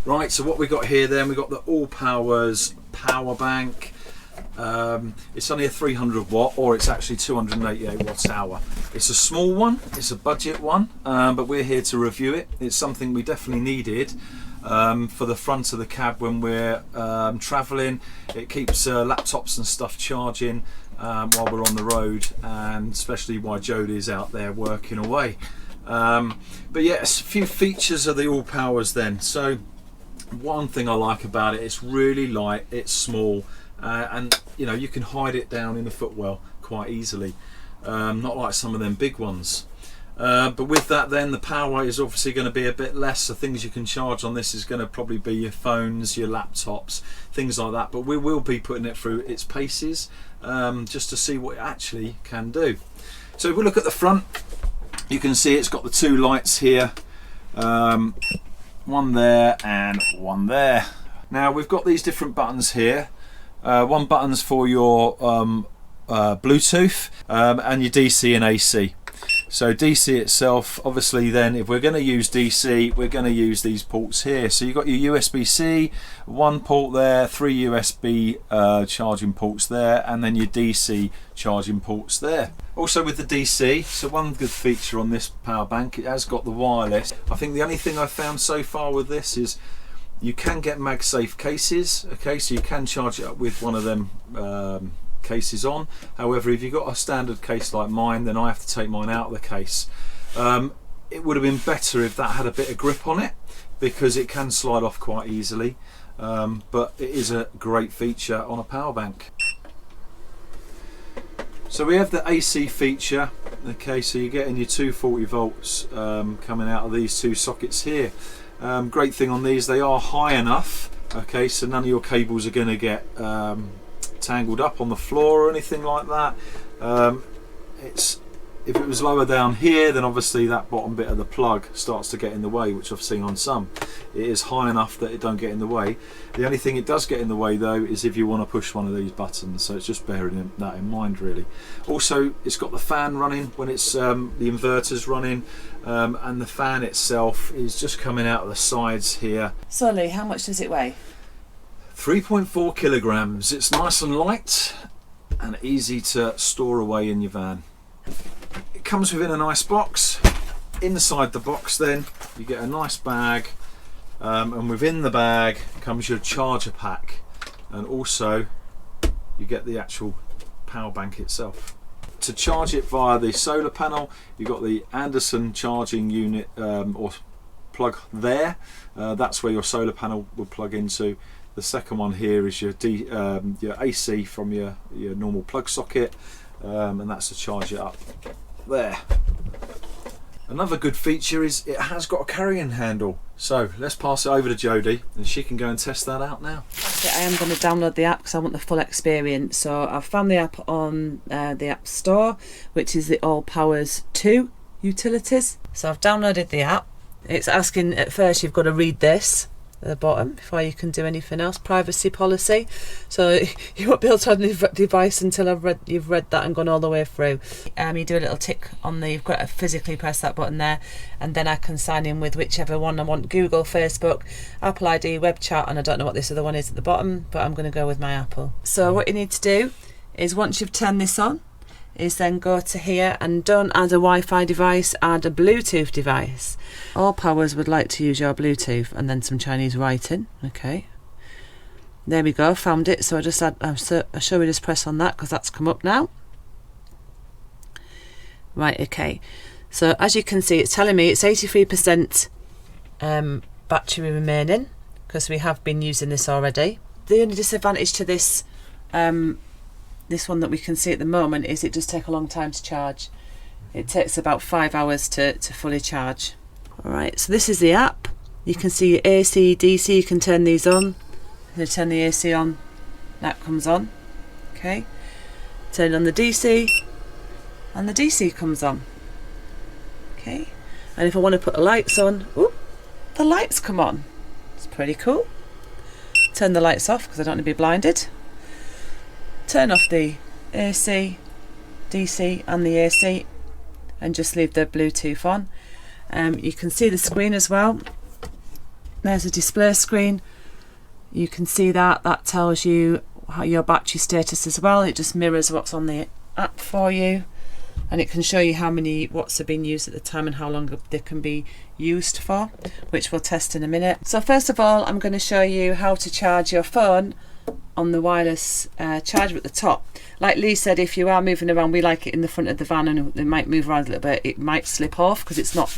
Right, so what we got here then, we got the ALLPOWERS power bank. It's only a 300 watt, or it's actually 288 watt hour. It's a small one, it's a budget one, but we're here to review it. It's something we definitely needed for the front of the cab when we're traveling. It keeps laptops and stuff charging while we're on the road, and especially while Jodie's out there working away. But yes, a few features of the ALLPOWERS then. So one thing I like about it, it's really light, it's small, and you know, you can hide it down in the footwell quite easily, not like some of them big ones. But with that then, the power is obviously going to be a bit less. The things you can charge on this is going to probably be your phones, your laptops, things like that. But we will be putting it through its paces just to see what it actually can do. So if we look at the front, you can see it's got the two lights here, one there and one there. Now we've got these different buttons here. One button's for your Bluetooth and your DC and AC. So DC itself, obviously then, if we're going to use DC, we're going to use these ports here. So you've got your USB-C, one port there, 3 USB charging ports there, and then your DC charging ports there. Also with the DC, so one good feature on this power bank, it has got the wireless. I think the only thing I've found so far with this is you can get MagSafe cases, okay, so you can charge it up with one of them cases on. However, if you've got a standard case like mine, then I have to take mine out of the case. It would have been better if that had a bit of grip on it, because it can slide off quite easily, but it is a great feature on a power bank. So we have the AC feature, okay, so you're getting your 240 volts coming out of these two sockets here. Great thing on these, they are high enough, okay, so none of your cables are going to get tangled up on the floor or anything like that. If it was lower down here, then obviously that bottom bit of the plug starts to get in the way, which I've seen on some. It is high enough that it don't get in the way. The only thing it does get in the way though is if you want to push one of these buttons, so it's just bearing that in mind really. Also, it's got the fan running when it's the inverter's running, and the fan itself is just coming out of the sides here. So Lee, how much does it weigh? 3.4 kilograms. It's nice and light and easy to store away in your van. It comes within a nice box. Inside the box then you get a nice bag, and within the bag comes your charger pack, and also you get the actual power bank itself. To charge it via the solar panel, you've got the Anderson charging unit or plug there. That's where your solar panel will plug into. The second one here is your AC from your normal plug socket, and that's to charge it up there. Another good feature is it has got a carrying handle. So let's pass it over to Jodie and she can go and test that out now. Okay, I am going to download the app because I want the full experience. So I've found the app on the App Store, which is the ALLPOWERS 2 utilities. So I've downloaded the app. It's asking at first you've got to read this at the bottom before you can do anything else. Privacy policy, so you won't be able to add a device until you've read that and gone all the way through. You do a little tick on the, you've got to physically press that button there, and then I can sign in with whichever one I want: Google, Facebook, Apple ID, web chat, and I don't know what this other one is at the bottom, but I'm going to go with my Apple. So what you need to do is, once you've turned this on, is then go to here and don't add a Wi-Fi device, add a Bluetooth device. ALLPOWERS would like to use your Bluetooth, and then some Chinese writing. Okay, there we go, found it. So I just add, I show we just press on that because that's come up now. Right, okay, so as you can see, it's telling me it's 83% battery remaining because we have been using this already. The only disadvantage to this this one that we can see at the moment is it does take a long time to charge. It takes about 5 hours to fully charge. Alright, so this is the app. You can see your AC, DC, you can turn these on. You turn the AC on, that comes on. Okay, turn on the DC, and the DC comes on. Okay, and if I want to put the lights on, whoop, the lights come on. It's pretty cool. Turn the lights off because I don't want to be blinded. Turn off the AC, DC and the AC, and just leave the Bluetooth on. You can see the screen as well. There's a display screen. You can see that tells you how your battery status as well. It just mirrors what's on the app for you, and it can show you how many watts have been used at the time and how long they can be used for, which we'll test in a minute. So first of all, I'm going to show you how to charge your phone on the wireless charger at the top. Like Lee said, if you are moving around, we like it in the front of the van, and it might move around a little bit, it might slip off because it's not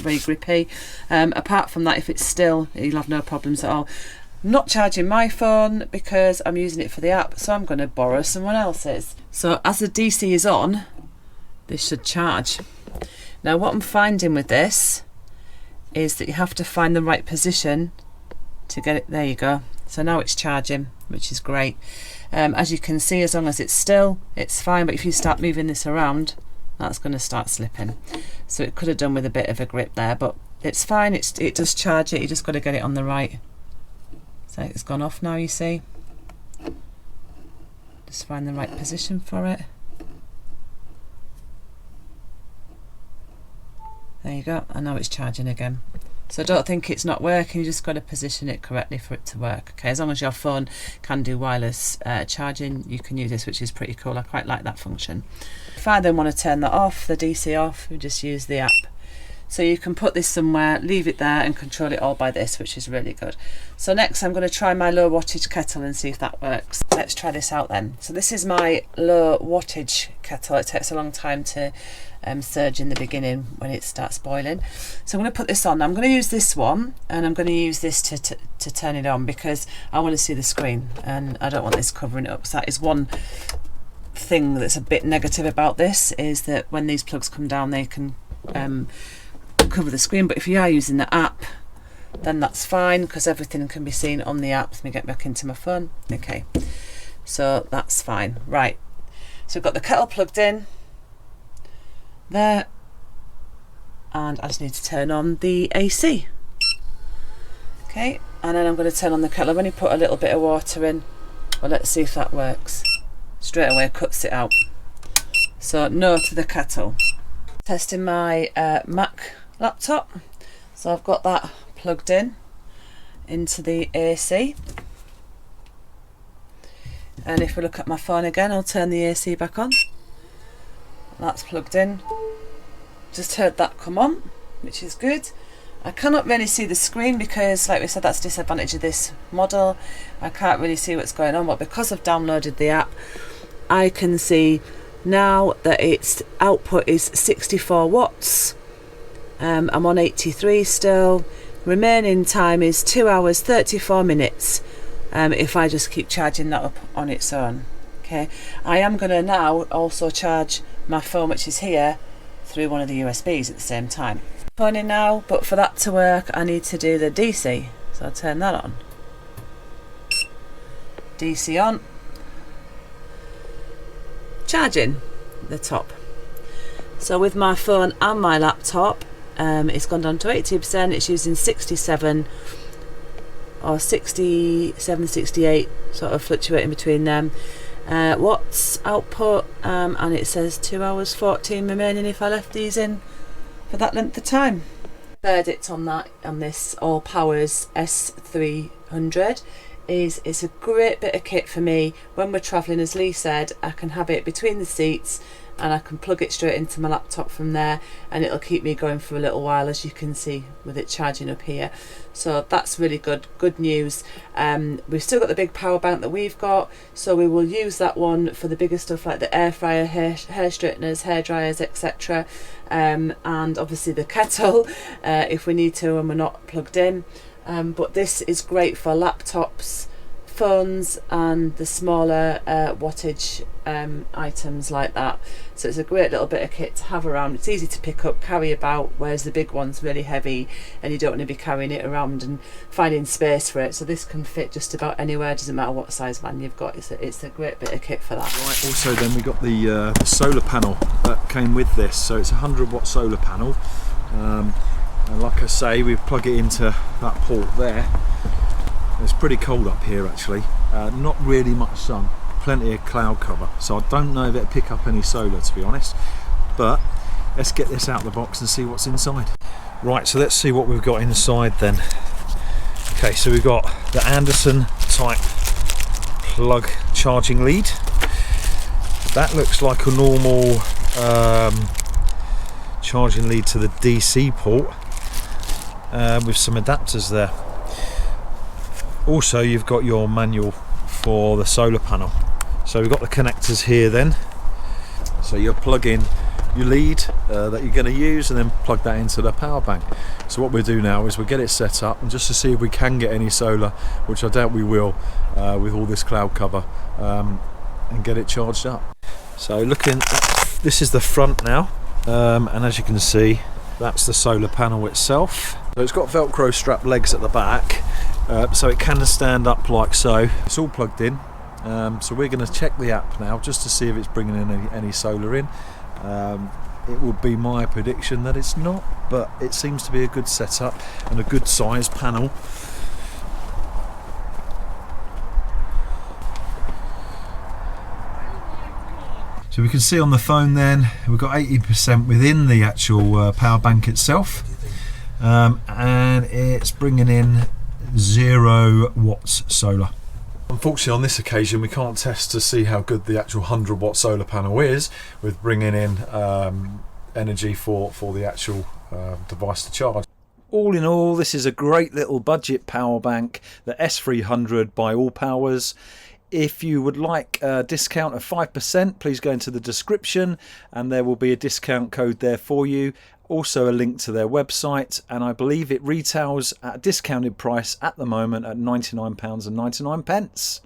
very grippy. Apart from that, if it's still, you'll have no problems at all. I'm not charging my phone because I'm using it for the app, so I'm going to borrow someone else's. So as the DC is on, this should charge. Now what I'm finding with this is that you have to find the right position to get it. There you go. So now it's charging, which is great. As you can see, as long as it's still, it's fine, but if you start moving this around, that's going to start slipping. So it could have done with a bit of a grip there, but it's fine. It does charge it. You just got to get it on the right. So it's gone off now, you see. Just find the right position for it. There you go, and now it's charging again. So don't think it's not working, you just got to position it correctly for it to work. Okay, as long as your phone can do wireless charging, you can use this, which is pretty cool. I quite like that function. If I then want to turn that off, the DC off, we just use the app. So you can put this somewhere, leave it there, and control it all by this, which is really good. So next I'm going to try my low wattage kettle and see if that works. Let's try this out then. So this is my low wattage kettle. It takes a long time to surge in the beginning when it starts boiling. So I'm going to put this on. I'm going to use this one, and I'm going to use this to turn it on because I want to see the screen, and I don't want this covering it up. So that is one thing that's a bit negative about this, is that when these plugs come down, they can cover the screen. But if you are using the app, then that's fine because everything can be seen on the app. Let me get back into my phone. Okay, so that's fine. Right, so we've got the kettle plugged in there, and I just need to turn on the AC. Okay, and then I'm going to turn on the kettle. I've only put a little bit of water in. Well, let's see if that works. Straight away cuts it out. So no to the kettle. Testing my Mac laptop. So I've got that plugged in into the AC, and if we look at my phone again, I'll turn the AC back on. That's plugged in. Just heard that come on, which is good. I cannot really see the screen because, like we said, that's a disadvantage of this model. I can't really see what's going on, but because I've downloaded the app, I can see now that its output is 64 watts. I'm on 83 still. Remaining time is 2 hours 34 minutes if I just keep charging that up on its own. Okay, I am going to now also charge my phone, which is here, through one of the USBs at the same time. Phone in now, but for that to work I need to do the DC, so I'll turn that on. DC on. Charging the top. So with my phone and my laptop, it's gone down to 82%. It's using 67 or 67, 68, sort of fluctuating between them. Watts output, and it says 2 hours 14 remaining if I left these in for that length of time. Verdict on this ALLPOWERS S300 is it's a great bit of kit for me when we're travelling. As Lee said, I can have it between the seats and I can plug it straight into my laptop from there, and it'll keep me going for a little while, as you can see with it charging up here. So that's really good news. We've still got the big power bank that we've got, so we will use that one for the bigger stuff like the air fryer, hair straighteners, hair dryers, etc. And obviously the kettle if we need to and we're not plugged in. But this is great for laptops, phones, and the smaller wattage items like that. So it's a great little bit of kit to have around. It's easy to pick up, carry about, whereas the big one's really heavy and you don't want to be carrying it around and finding space for it. So this can fit just about anywhere, doesn't matter what size van you've got. It's a great bit of kit for that. Right, also then we got the solar panel that came with this. So it's a 100-watt solar panel. And like I say, we plug it into that port there. It's pretty cold up here actually, not really much sun, plenty of cloud cover, so I don't know if it'll pick up any solar, to be honest, but let's get this out of the box and see what's inside. Right, so let's see what we've got inside then. Okay, so we've got the Anderson type plug charging lead. That looks like a normal charging lead to the DC port with some adapters there. Also, you've got your manual for the solar panel. So we've got the connectors here then. So you'll plug in your lead that you're going to use and then plug that into the power bank. So what we'll do now is we'll get it set up, and just to see if we can get any solar, which I doubt we will with all this cloud cover, and get it charged up. So looking at, this is the front now, and as you can see, that's the solar panel itself. So it's got Velcro strap legs at the back, so it can stand up like so. It's all plugged in, so we're going to check the app now just to see if it's bringing in any solar in. It would be my prediction that it's not, but it seems to be a good setup and a good size panel. So we can see on the phone then we've got 80% within the actual power bank itself, and it's bringing in 0 watts solar. Unfortunately on this occasion we can't test to see how good the actual 100 watt solar panel is with bringing in energy for the actual device to charge. All in all, this is a great little budget power bank, the S300 by ALLPOWERS. If you would like a discount of 5%, please go into the description and there will be a discount code there for you. Also a link to their website, and I believe it retails at a discounted price at the moment at £99.99.